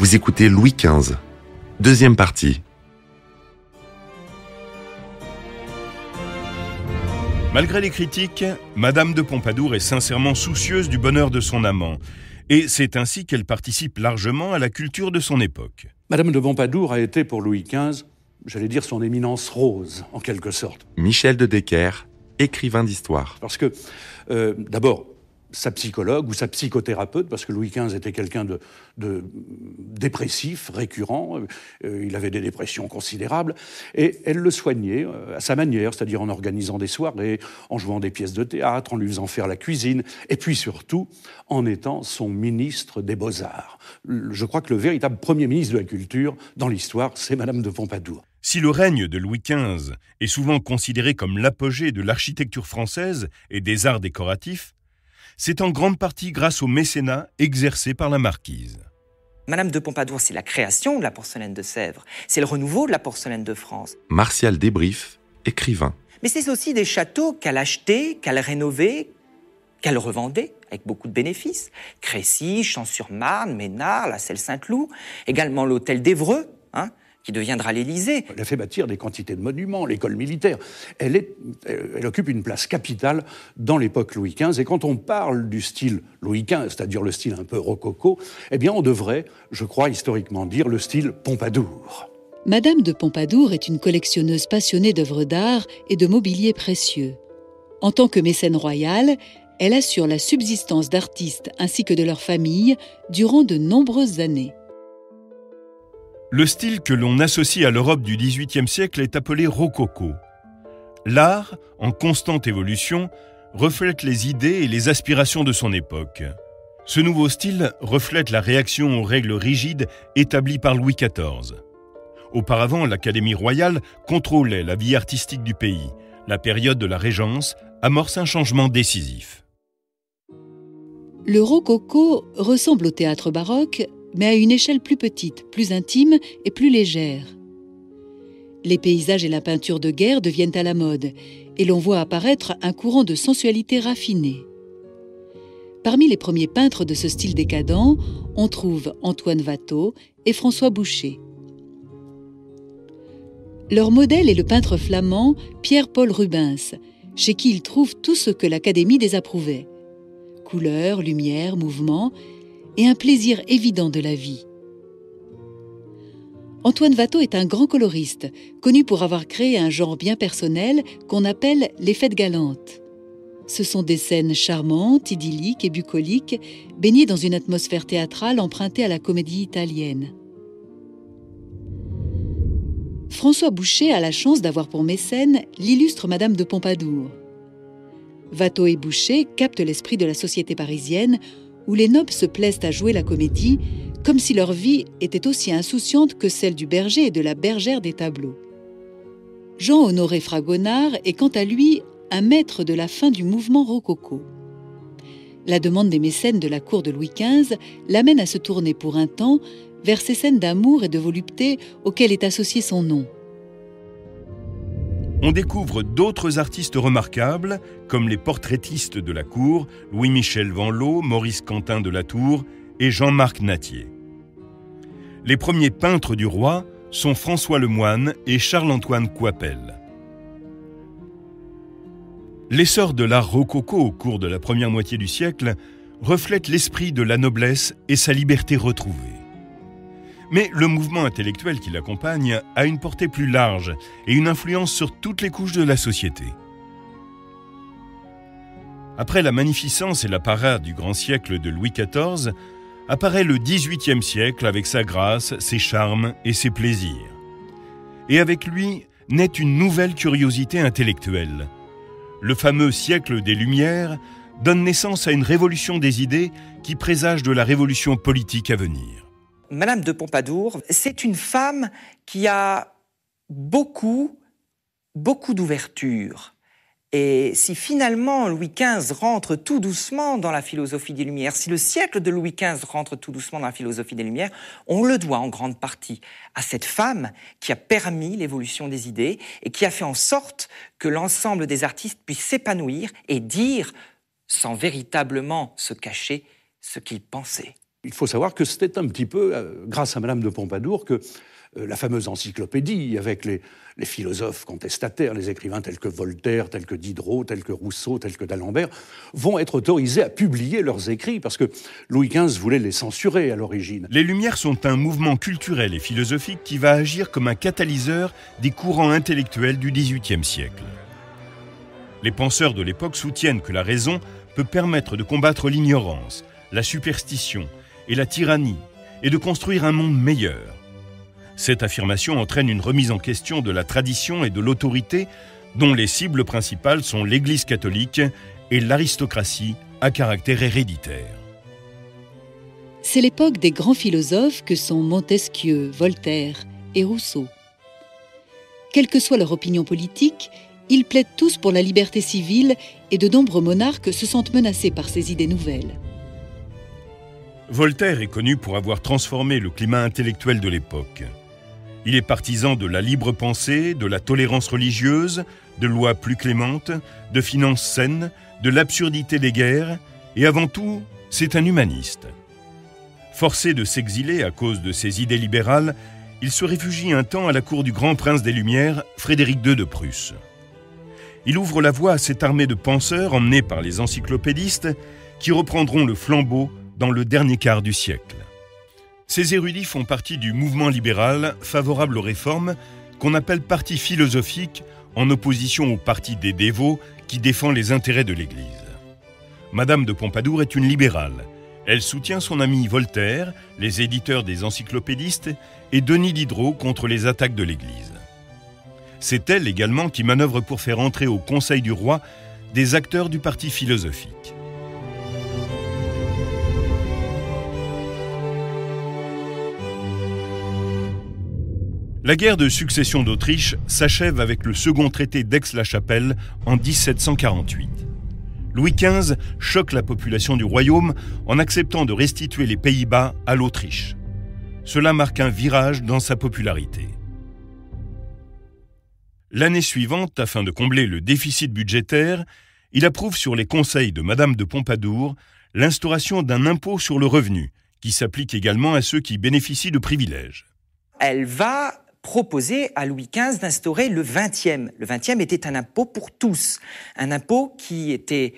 Vous écoutez Louis XV. Deuxième partie. Malgré les critiques, Madame de Pompadour est sincèrement soucieuse du bonheur de son amant. Et c'est ainsi qu'elle participe largement à la culture de son époque. Madame de Pompadour a été pour Louis XV, j'allais dire son éminence rose, en quelque sorte. Michel de Decker, écrivain d'histoire. Parce que, d'abord, sa psychologue ou sa psychothérapeute, parce que Louis XV était quelqu'un de dépressif, récurrent, il avait des dépressions considérables, et elle le soignait à sa manière, c'est-à-dire en organisant des soirées, en jouant des pièces de théâtre, en lui faisant faire la cuisine, et puis surtout en étant son ministre des Beaux-Arts. Je crois que le véritable premier ministre de la Culture dans l'histoire, c'est Madame de Pompadour. Si le règne de Louis XV est souvent considéré comme l'apogée de l'architecture française et des arts décoratifs, c'est en grande partie grâce au mécénat exercé par la marquise. Madame de Pompadour, c'est la création de la porcelaine de Sèvres, c'est le renouveau de la porcelaine de France. Martial Desbrief, écrivain. Mais c'est aussi des châteaux qu'elle achetait, qu'elle rénovait, qu'elle revendait avec beaucoup de bénéfices. Crécy, Champs-sur-Marne, Ménard, la Selle-Saint-Cloud, également l'hôtel d'Évreux, qui deviendra l'Élysée. Elle a fait bâtir des quantités de monuments, l'école militaire. Elle occupe une place capitale dans l'époque Louis XV. Et quand on parle du style Louis XV, c'est-à-dire le style un peu rococo, eh bien on devrait, je crois historiquement dire, le style Pompadour. Madame de Pompadour est une collectionneuse passionnée d'œuvres d'art et de mobilier précieux. En tant que mécène royale, elle assure la subsistance d'artistes ainsi que de leurs familles durant de nombreuses années. Le style que l'on associe à l'Europe du XVIIIe siècle est appelé rococo. L'art, en constante évolution, reflète les idées et les aspirations de son époque. Ce nouveau style reflète la réaction aux règles rigides établies par Louis XIV. Auparavant, l'Académie royale contrôlait la vie artistique du pays. La période de la Régence amorce un changement décisif. Le rococo ressemble au théâtre baroque, mais à une échelle plus petite, plus intime et plus légère. Les paysages et la peinture de guerre deviennent à la mode, et l'on voit apparaître un courant de sensualité raffinée. Parmi les premiers peintres de ce style décadent, on trouve Antoine Watteau et François Boucher. Leur modèle est le peintre flamand Pierre-Paul Rubens, chez qui ils trouvent tout ce que l'Académie désapprouvait. Couleurs, lumière, mouvement et un plaisir évident de la vie. Antoine Watteau est un grand coloriste, connu pour avoir créé un genre bien personnel qu'on appelle les fêtes galantes. Ce sont des scènes charmantes, idylliques et bucoliques, baignées dans une atmosphère théâtrale empruntée à la comédie italienne. François Boucher a la chance d'avoir pour mécène l'illustre Madame de Pompadour. Watteau et Boucher captent l'esprit de la société parisienne où les nobles se plaisent à jouer la comédie comme si leur vie était aussi insouciante que celle du berger et de la bergère des tableaux. Jean-Honoré Fragonard est quant à lui un maître de la fin du mouvement rococo. La demande des mécènes de la cour de Louis XV l'amène à se tourner pour un temps vers ces scènes d'amour et de volupté auxquelles est associé son nom. On découvre d'autres artistes remarquables, comme les portraitistes de la cour, Louis-Michel Vanloo, Maurice Quentin de la Tour et Jean-Marc Natier. Les premiers peintres du roi sont François Lemoine et Charles-Antoine Coipel. L'essor de l'art rococo au cours de la première moitié du siècle reflète l'esprit de la noblesse et sa liberté retrouvée. Mais le mouvement intellectuel qui l'accompagne a une portée plus large et une influence sur toutes les couches de la société. Après la magnificence et la parade du grand siècle de Louis XIV, apparaît le XVIIIe siècle avec sa grâce, ses charmes et ses plaisirs. Et avec lui naît une nouvelle curiosité intellectuelle. Le fameux siècle des Lumières donne naissance à une révolution des idées qui présage de la révolution politique à venir. Madame de Pompadour, c'est une femme qui a beaucoup d'ouverture. Et si finalement Louis XV rentre tout doucement dans la philosophie des Lumières, si le siècle de Louis XV rentre tout doucement dans la philosophie des Lumières, on le doit en grande partie à cette femme qui a permis l'évolution des idées et qui a fait en sorte que l'ensemble des artistes puissent s'épanouir et dire, sans véritablement se cacher, ce qu'ils pensaient. Il faut savoir que c'était un petit peu grâce à Madame de Pompadour que la fameuse encyclopédie, avec les philosophes contestataires, les écrivains tels que Voltaire, tels que Diderot, tels que Rousseau, tels que d'Alembert, vont être autorisés à publier leurs écrits, parce que Louis XV voulait les censurer à l'origine. Les Lumières sont un mouvement culturel et philosophique qui va agir comme un catalyseur des courants intellectuels du XVIIIe siècle. Les penseurs de l'époque soutiennent que la raison peut permettre de combattre l'ignorance, la superstition et la tyrannie, et de construire un monde meilleur. Cette affirmation entraîne une remise en question de la tradition et de l'autorité, dont les cibles principales sont l'Église catholique et l'aristocratie à caractère héréditaire. C'est l'époque des grands philosophes que sont Montesquieu, Voltaire et Rousseau. Quelle que soit leur opinion politique, ils plaident tous pour la liberté civile et de nombreux monarques se sentent menacés par ces idées nouvelles. Voltaire est connu pour avoir transformé le climat intellectuel de l'époque. Il est partisan de la libre pensée, de la tolérance religieuse, de lois plus clémentes, de finances saines, de l'absurdité des guerres, et avant tout, c'est un humaniste. Forcé de s'exiler à cause de ses idées libérales, il se réfugie un temps à la cour du grand prince des Lumières, Frédéric II de Prusse. Il ouvre la voie à cette armée de penseurs emmenés par les encyclopédistes qui reprendront le flambeau dans le dernier quart du siècle. Ces érudits font partie du mouvement libéral favorable aux réformes qu'on appelle parti philosophique en opposition au parti des dévots qui défend les intérêts de l'Église. Madame de Pompadour est une libérale. Elle soutient son ami Voltaire, les éditeurs des encyclopédistes, et Denis Diderot contre les attaques de l'Église. C'est elle également qui manœuvre pour faire entrer au Conseil du roi des acteurs du parti philosophique. La guerre de succession d'Autriche s'achève avec le second traité d'Aix-la-Chapelle en 1748. Louis XV choque la population du royaume en acceptant de restituer les Pays-Bas à l'Autriche. Cela marque un virage dans sa popularité. L'année suivante, afin de combler le déficit budgétaire, il approuve sur les conseils de Madame de Pompadour l'instauration d'un impôt sur le revenu, qui s'applique également à ceux qui bénéficient de privilèges. Elle va proposer à Louis XV d'instaurer le 20e. Le 20e était un impôt pour tous, un impôt qui était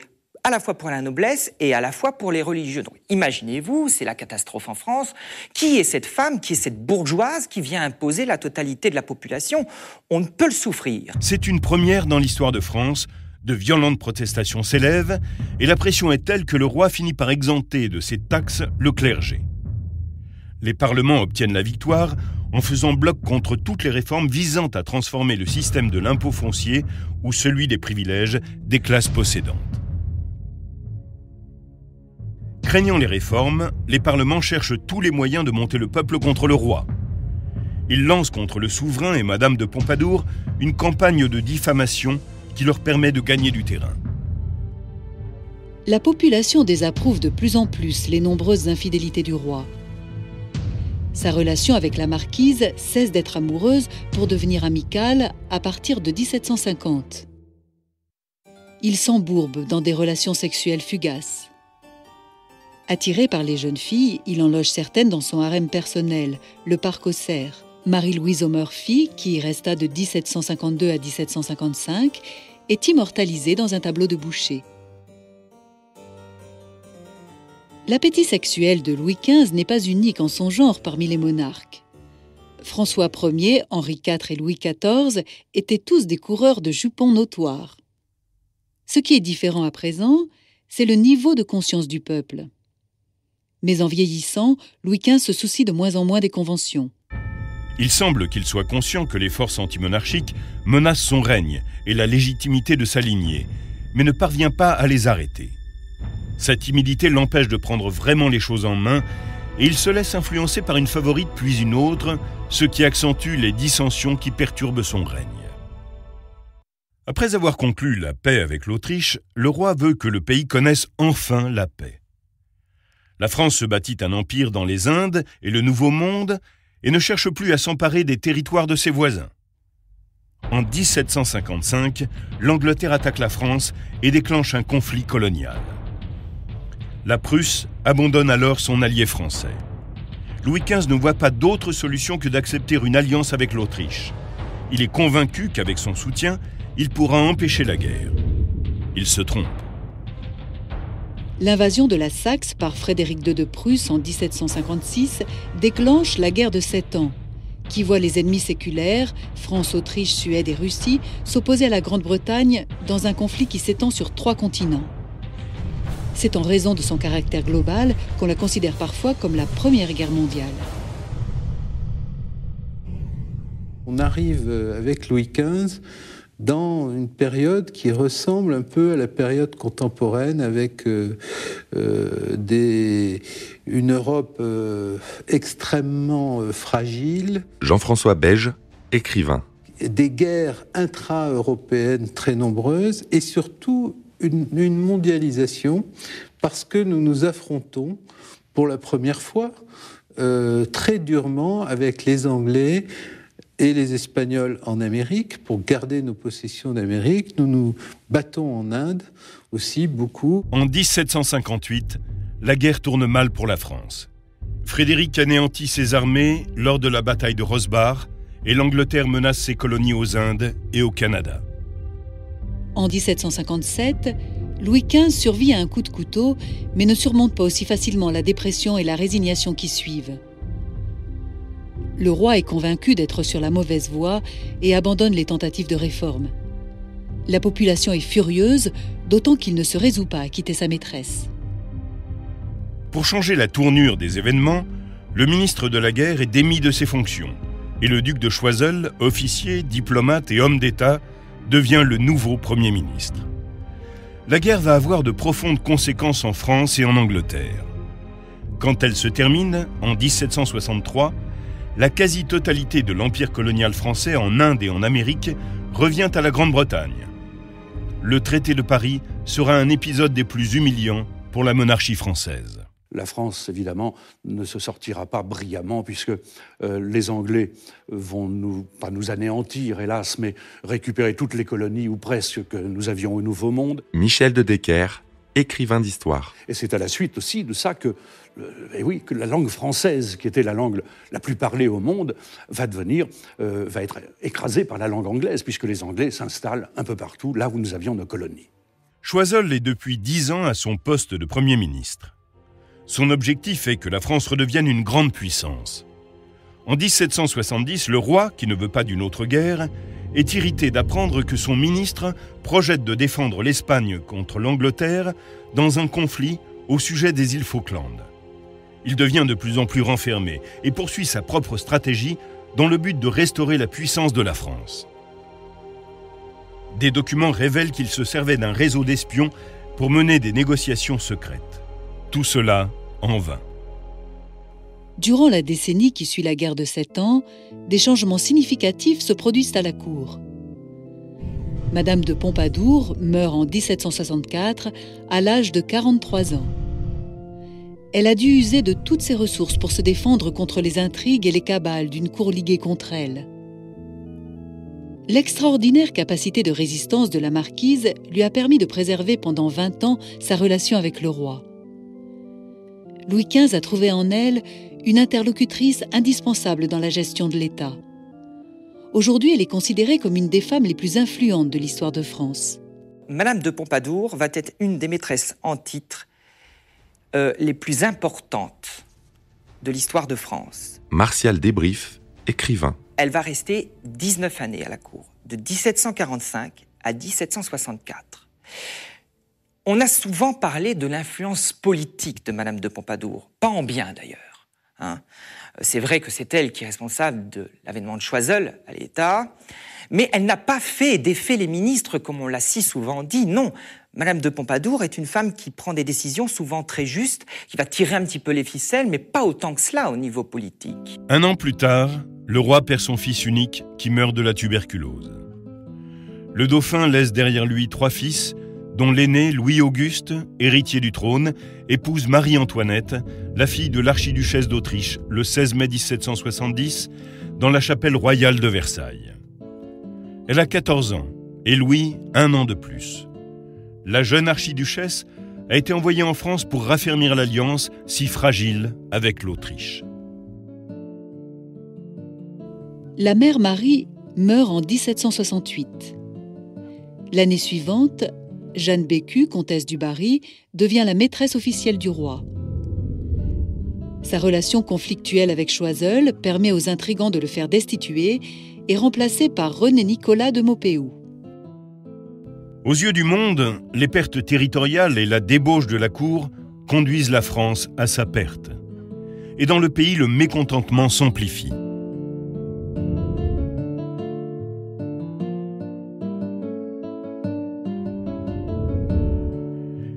à la fois pour la noblesse et à la fois pour les religieux. Donc, imaginez-vous, c'est la catastrophe en France. Qui est cette femme, qui est cette bourgeoise qui vient imposer la totalité de la population? On ne peut le souffrir. C'est une première dans l'histoire de France. De violentes protestations s'élèvent et la pression est telle que le roi finit par exempter de ses taxes le clergé. Les parlements obtiennent la victoire en faisant bloc contre toutes les réformes visant à transformer le système de l'impôt foncier ou celui des privilèges des classes possédantes. Craignant les réformes, les parlements cherchent tous les moyens de monter le peuple contre le roi. Ils lancent contre le souverain et Madame de Pompadour une campagne de diffamation qui leur permet de gagner du terrain. La population désapprouve de plus en plus les nombreuses infidélités du roi. Sa relation avec la marquise cesse d'être amoureuse pour devenir amicale à partir de 1750. Il s'embourbe dans des relations sexuelles fugaces. Attiré par les jeunes filles, il en loge certaines dans son harem personnel, le Parc aux Cerfs. Marie-Louise O'Murphy, qui resta de 1752 à 1755, est immortalisée dans un tableau de Boucher. L'appétit sexuel de Louis XV n'est pas unique en son genre parmi les monarques. François Ier, Henri IV et Louis XIV étaient tous des coureurs de jupons notoires. Ce qui est différent à présent, c'est le niveau de conscience du peuple. Mais en vieillissant, Louis XV se soucie de moins en moins des conventions. Il semble qu'il soit conscient que les forces antimonarchiques menacent son règne et la légitimité de sa lignée, mais ne parvient pas à les arrêter. Sa timidité l'empêche de prendre vraiment les choses en main et il se laisse influencer par une favorite puis une autre, ce qui accentue les dissensions qui perturbent son règne. Après avoir conclu la paix avec l'Autriche, le roi veut que le pays connaisse enfin la paix. La France se bâtit un empire dans les Indes et le Nouveau Monde et ne cherche plus à s'emparer des territoires de ses voisins. En 1755, l'Angleterre attaque la France et déclenche un conflit colonial. La Prusse abandonne alors son allié français. Louis XV ne voit pas d'autre solution que d'accepter une alliance avec l'Autriche. Il est convaincu qu'avec son soutien, il pourra empêcher la guerre. Il se trompe. L'invasion de la Saxe par Frédéric II de Prusse en 1756 déclenche la guerre de 7 ans, qui voit les ennemis séculaires, France, Autriche, Suède et Russie, s'opposer à la Grande-Bretagne dans un conflit qui s'étend sur 3 continents. C'est en raison de son caractère global qu'on la considère parfois comme la Première Guerre mondiale. On arrive avec Louis XV dans une période qui ressemble un peu à la période contemporaine avec une Europe extrêmement fragile. Jean-François Beige, écrivain. Des guerres intra-européennes très nombreuses et surtout une mondialisation parce que nous nous affrontons pour la première fois très durement avec les Anglais et les Espagnols en Amérique. Pour garder nos possessions d'Amérique, nous nous battons en Inde aussi beaucoup. En 1758, la guerre tourne mal pour la France. Frédéric anéantit ses armées lors de la bataille de Rosbach et l'Angleterre menace ses colonies aux Indes et au Canada. En 1757, Louis XV survit à un coup de couteau, mais ne surmonte pas aussi facilement la dépression et la résignation qui suivent. Le roi est convaincu d'être sur la mauvaise voie et abandonne les tentatives de réforme. La population est furieuse, d'autant qu'il ne se résout pas à quitter sa maîtresse. Pour changer la tournure des événements, le ministre de la Guerre est démis de ses fonctions et le duc de Choiseul, officier, diplomate et homme d'État, devient le nouveau Premier ministre. La guerre va avoir de profondes conséquences en France et en Angleterre. Quand elle se termine, en 1763, la quasi-totalité de l'empire colonial français en Inde et en Amérique revient à la Grande-Bretagne. Le traité de Paris sera un épisode des plus humiliants pour la monarchie française. La France, évidemment, ne se sortira pas brillamment puisque les Anglais vont pas nous anéantir, hélas, mais récupérer toutes les colonies, ou presque, que nous avions au Nouveau Monde. Michel de Decker, écrivain d'histoire. Et c'est à la suite aussi de ça que la langue française, qui était la langue la plus parlée au monde, va être écrasée par la langue anglaise, puisque les Anglais s'installent un peu partout, là où nous avions nos colonies. Choiseul est depuis 10 ans à son poste de Premier ministre. Son objectif est que la France redevienne une grande puissance. En 1770, le roi, qui ne veut pas d'une autre guerre, est irrité d'apprendre que son ministre projette de défendre l'Espagne contre l'Angleterre dans un conflit au sujet des îles Falkland. Il devient de plus en plus renfermé et poursuit sa propre stratégie dans le but de restaurer la puissance de la France. Des documents révèlent qu'il se servait d'un réseau d'espions pour mener des négociations secrètes. Tout cela en vain. Durant la décennie qui suit la guerre de 7 ans, des changements significatifs se produisent à la cour. Madame de Pompadour meurt en 1764 à l'âge de 43 ans. Elle a dû user de toutes ses ressources pour se défendre contre les intrigues et les cabales d'une cour liguée contre elle. L'extraordinaire capacité de résistance de la marquise lui a permis de préserver pendant 20 ans sa relation avec le roi. Louis XV a trouvé en elle une interlocutrice indispensable dans la gestion de l'État. Aujourd'hui, elle est considérée comme une des femmes les plus influentes de l'histoire de France. Madame de Pompadour va être une des maîtresses en titre les plus importantes de l'histoire de France. Martial Desbriefs, écrivain. Elle va rester 19 années à la cour, de 1745 à 1764. On a souvent parlé de l'influence politique de Madame de Pompadour, pas en bien d'ailleurs. C'est vrai que c'est elle qui est responsable de l'avènement de Choiseul à l'État, mais elle n'a pas fait et défait les ministres comme on l'a si souvent dit. Non, Madame de Pompadour est une femme qui prend des décisions souvent très justes, qui va tirer un petit peu les ficelles, mais pas autant que cela au niveau politique. Un an plus tard, le roi perd son fils unique qui meurt de la tuberculose. Le dauphin laisse derrière lui 3 fils, dont l'aîné, Louis-Auguste, héritier du trône, épouse Marie-Antoinette, la fille de l'archiduchesse d'Autriche, le 16 mai 1770, dans la chapelle royale de Versailles. Elle a 14 ans, et Louis, 1 an de plus. La jeune archiduchesse a été envoyé en France pour raffermir l'alliance si fragile avec l'Autriche. La mère Marie meurt en 1768. L'année suivante, Jeanne Bécu, comtesse du Barry, devient la maîtresse officielle du roi. Sa relation conflictuelle avec Choiseul permet aux intrigants de le faire destituer et remplacé par René-Nicolas de Maupeou. Aux yeux du monde, les pertes territoriales et la débauche de la cour conduisent la France à sa perte. Et dans le pays, le mécontentement s'amplifie.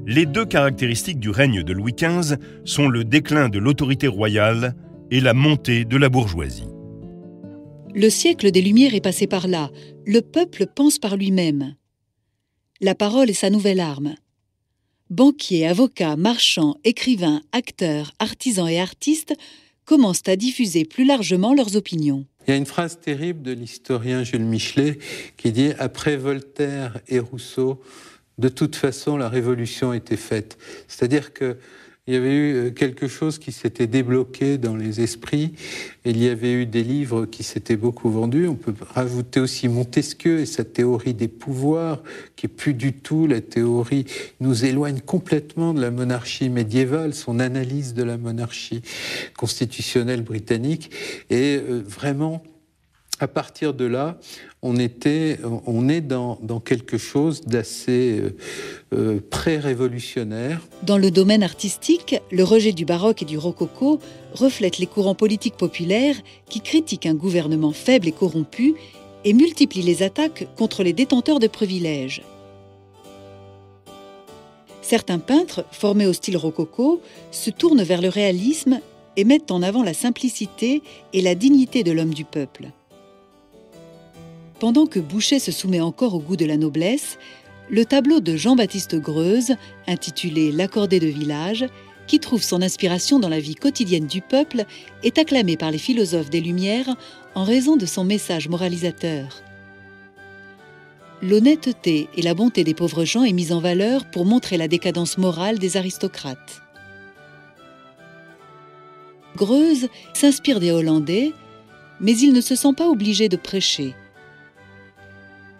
Les deux caractéristiques du règne de Louis XV sont le déclin de l'autorité royale et la montée de la bourgeoisie. Le siècle des Lumières est passé par là. Le peuple pense par lui-même. La parole est sa nouvelle arme. Banquiers, avocats, marchands, écrivains, acteurs, artisans et artistes commencent à diffuser plus largement leurs opinions. Il y a une phrase terrible de l'historien Jules Michelet qui dit « Après Voltaire et Rousseau, de toute façon, la révolution était faite. » C'est-à-dire qu'il y avait eu quelque chose qui s'était débloqué dans les esprits. Et il y avait eu des livres qui s'étaient beaucoup vendus. On peut rajouter aussi Montesquieu et sa théorie des pouvoirs, qui est plus du tout la théorie, nous éloigne complètement de la monarchie médiévale, son analyse de la monarchie constitutionnelle britannique. Et vraiment, à partir de là, on est dans quelque chose d'assez pré-révolutionnaire. Dans le domaine artistique, le rejet du baroque et du rococo reflète les courants politiques populaires qui critiquent un gouvernement faible et corrompu et multiplient les attaques contre les détenteurs de privilèges. Certains peintres, formés au style rococo, se tournent vers le réalisme et mettent en avant la simplicité et la dignité de l'homme du peuple. Pendant que Boucher se soumet encore au goût de la noblesse, le tableau de Jean-Baptiste Greuze, intitulé « L'accordé de village », qui trouve son inspiration dans la vie quotidienne du peuple, est acclamé par les philosophes des Lumières en raison de son message moralisateur. L'honnêteté et la bonté des pauvres gens est mise en valeur pour montrer la décadence morale des aristocrates. Greuze s'inspire des Hollandais, mais il ne se sent pas obligé de prêcher.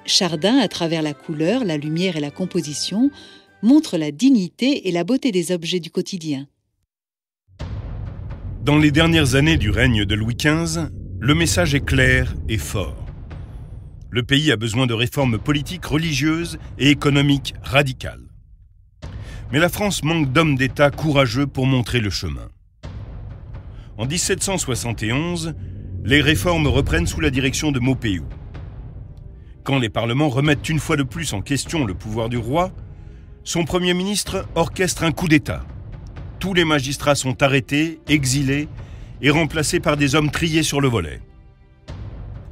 Chardin, à travers la couleur, la lumière et la composition, montre la dignité et la beauté des objets du quotidien. Dans les dernières années du règne de Louis XV, le message est clair et fort. Le pays a besoin de réformes politiques, religieuses et économiques radicales. Mais la France manque d'hommes d'État courageux pour montrer le chemin. En 1771, les réformes reprennent sous la direction de Maupeou. Quand les parlements remettent une fois de plus en question le pouvoir du roi, son Premier ministre orchestre un coup d'État. Tous les magistrats sont arrêtés, exilés et remplacés par des hommes triés sur le volet.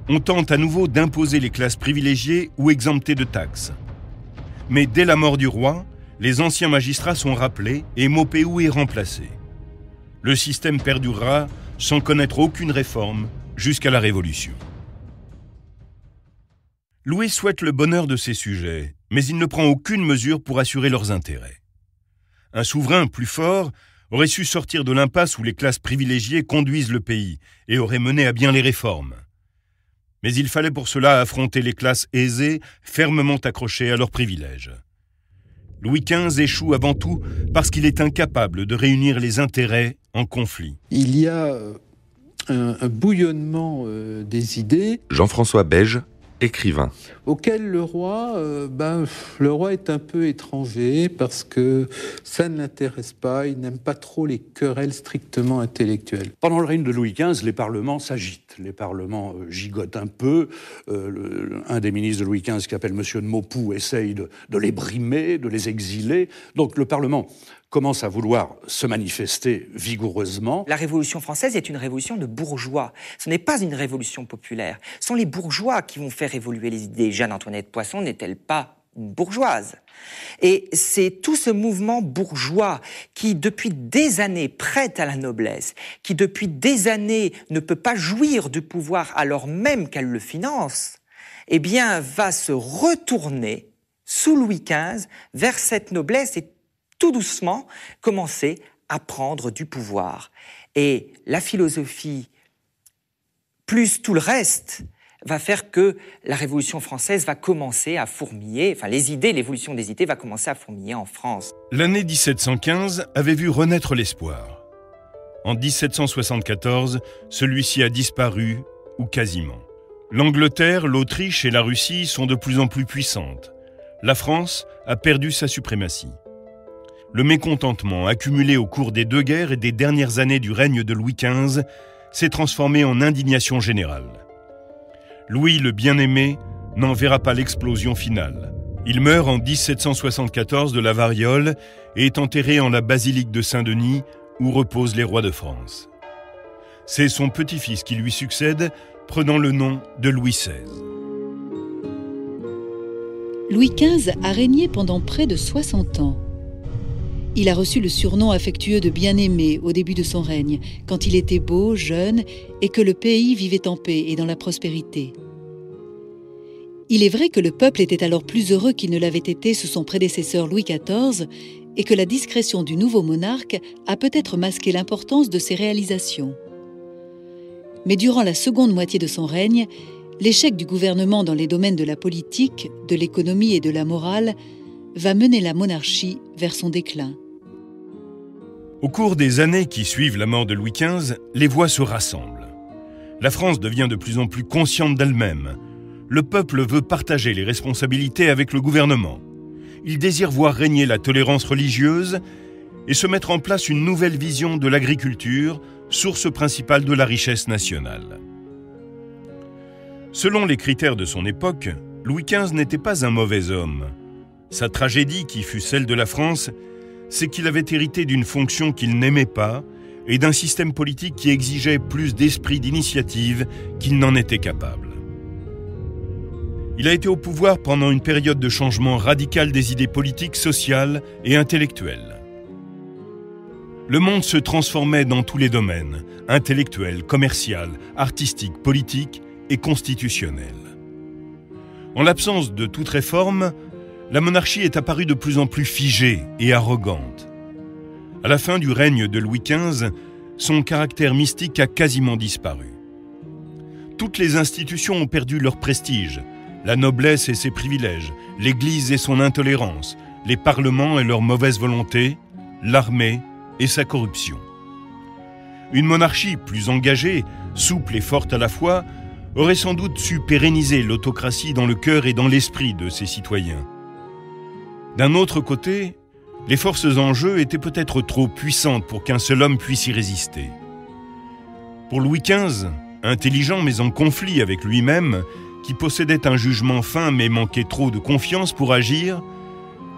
On tente à nouveau d'imposer les classes privilégiées ou exemptées de taxes. Mais dès la mort du roi, les anciens magistrats sont rappelés et Maupeou est remplacé. Le système perdurera sans connaître aucune réforme jusqu'à la Révolution. Louis souhaite le bonheur de ses sujets, mais il ne prend aucune mesure pour assurer leurs intérêts. Un souverain plus fort aurait su sortir de l'impasse où les classes privilégiées conduisent le pays et aurait mené à bien les réformes. Mais il fallait pour cela affronter les classes aisées, fermement accrochées à leurs privilèges. Louis XV échoue avant tout parce qu'il est incapable de réunir les intérêts en conflit. Il y a un bouillonnement des idées. Jean-François Beige, écrivain. Auquel le roi est un peu étranger parce que ça ne l'intéresse pas, il n'aime pas trop les querelles strictement intellectuelles. Pendant le règne de Louis XV, les parlements s'agitent, les parlements gigotent un peu. Un des ministres de Louis XV, qui s'appelle M. de Maupeou, essaye de les brimer, de les exiler. Donc le Parlement commence à vouloir se manifester vigoureusement. La Révolution française est une révolution de bourgeois. Ce n'est pas une révolution populaire. Ce sont les bourgeois qui vont faire évoluer les idées. Jeanne-Antoinette Poisson n'est-elle pas une bourgeoise? Et c'est tout ce mouvement bourgeois qui, depuis des années, prête à la noblesse, qui, depuis des années, ne peut pas jouir du pouvoir alors même qu'elle le finance, eh bien, va se retourner, sous Louis XV, vers cette noblesse et tout doucement, commencer à prendre du pouvoir. Et la philosophie, plus tout le reste, va faire que la Révolution française va commencer à fourmiller, enfin l'évolution des idées va commencer à fourmiller en France. L'année 1715 avait vu renaître l'espoir. En 1774, celui-ci a disparu, ou quasiment. L'Angleterre, l'Autriche et la Russie sont de plus en plus puissantes. La France a perdu sa suprématie. Le mécontentement accumulé au cours des 2 guerres et des dernières années du règne de Louis XV s'est transformé en indignation générale. Louis le bien-aimé n'en verra pas l'explosion finale. Il meurt en 1774 de la variole et est enterré en la basilique de Saint-Denis où reposent les rois de France. C'est son petit-fils qui lui succède, prenant le nom de Louis XVI. Louis XV a régné pendant près de 60 ans. Il a reçu le surnom affectueux de bien-aimé au début de son règne, quand il était beau, jeune, et que le pays vivait en paix et dans la prospérité. Il est vrai que le peuple était alors plus heureux qu'il ne l'avait été sous son prédécesseur Louis XIV, et que la discrétion du nouveau monarque a peut-être masqué l'importance de ses réalisations. Mais durant la seconde moitié de son règne, l'échec du gouvernement dans les domaines de la politique, de l'économie et de la morale va mener la monarchie vers son déclin. Au cours des années qui suivent la mort de Louis XV, les voix se rassemblent. La France devient de plus en plus consciente d'elle-même. Le peuple veut partager les responsabilités avec le gouvernement. Il désire voir régner la tolérance religieuse et se mettre en place une nouvelle vision de l'agriculture, source principale de la richesse nationale. Selon les critères de son époque, Louis XV n'était pas un mauvais homme. Sa tragédie, qui fut celle de la France, c'est qu'il avait hérité d'une fonction qu'il n'aimait pas et d'un système politique qui exigeait plus d'esprit d'initiative qu'il n'en était capable. Il a été au pouvoir pendant une période de changement radical des idées politiques, sociales et intellectuelles. Le monde se transformait dans tous les domaines, intellectuel, commercial, artistique, politique et constitutionnel. En l'absence de toute réforme, la monarchie est apparue de plus en plus figée et arrogante. À la fin du règne de Louis XV, son caractère mystique a quasiment disparu. Toutes les institutions ont perdu leur prestige, la noblesse et ses privilèges, l'Église et son intolérance, les parlements et leur mauvaise volonté, l'armée et sa corruption. Une monarchie plus engagée, souple et forte à la fois, aurait sans doute su pérenniser l'autocratie dans le cœur et dans l'esprit de ses citoyens. D'un autre côté, les forces en jeu étaient peut-être trop puissantes pour qu'un seul homme puisse y résister. Pour Louis XV, intelligent mais en conflit avec lui-même, qui possédait un jugement fin mais manquait trop de confiance pour agir,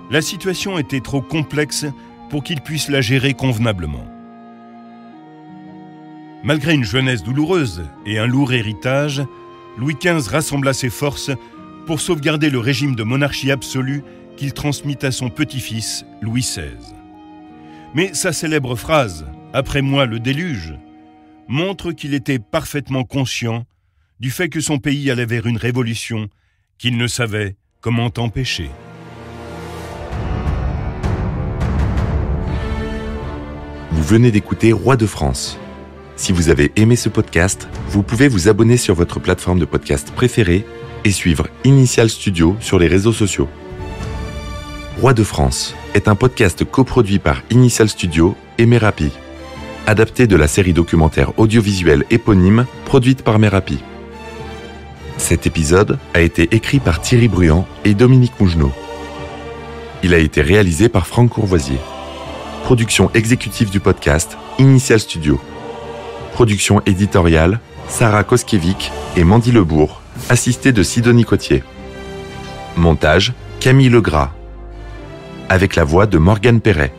la situation était trop complexe pour qu'il puisse la gérer convenablement. Malgré une jeunesse douloureuse et un lourd héritage, Louis XV rassembla ses forces pour sauvegarder le régime de monarchie absolue qu'il transmit à son petit-fils, Louis XVI. Mais sa célèbre phrase « Après moi le déluge » montre qu'il était parfaitement conscient du fait que son pays allait vers une révolution qu'il ne savait comment empêcher. Vous venez d'écouter Roi de France. Si vous avez aimé ce podcast, vous pouvez vous abonner sur votre plateforme de podcast préférée et suivre Initial Studio sur les réseaux sociaux. Roi de France est un podcast coproduit par Initial Studio et Merapi, adapté de la série documentaire audiovisuelle éponyme produite par Merapi. Cet épisode a été écrit par Thierry Bruand et Dominique Mougenot. Il a été réalisé par Franck Courvoisier. Production exécutive du podcast, Initial Studio. Production éditoriale, Sarah Koskiewicz et Mandy Lebourg, assistée de Sidonie Cotier. Montage, Camille Legras. Avec la voix de Morgane Perret.